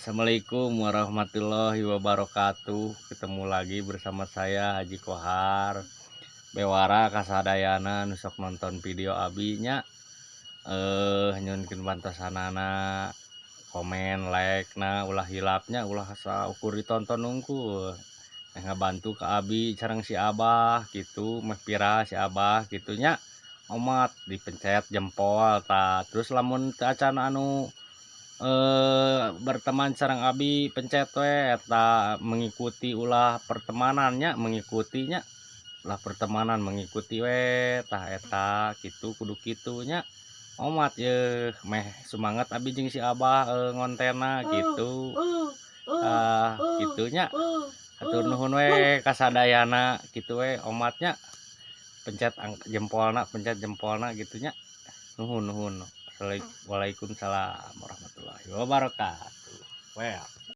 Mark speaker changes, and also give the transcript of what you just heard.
Speaker 1: Assalamualaikum warahmatullahi wabarakatuh. Ketemu lagi bersama saya Haji Kohar. Bewara kasadayana nusok nonton video abinya. Nyunkin bantasanana komen like na ulah hilapnya ulah asa ukur ditonton nungkul. Ngabantu ke abi sareng si abah gitu, meh pira si abah gitunya. Omat dipencet jempol ta. Terus lamun teu acan anu berteman sareng abi pencet we eta mengikuti ulah pertemanannya mengikutinya ulah pertemanan mengikuti we tah eta gitu kudu kitunya omat ye meh semangat abi jeung si abah ngontena gitu gitunya hatur nuhun we kasadayana gitu we omatnya pencet jempolna gitunya nuhun. Waalaikumsalam warahmatullahi wabarakatuh. Well.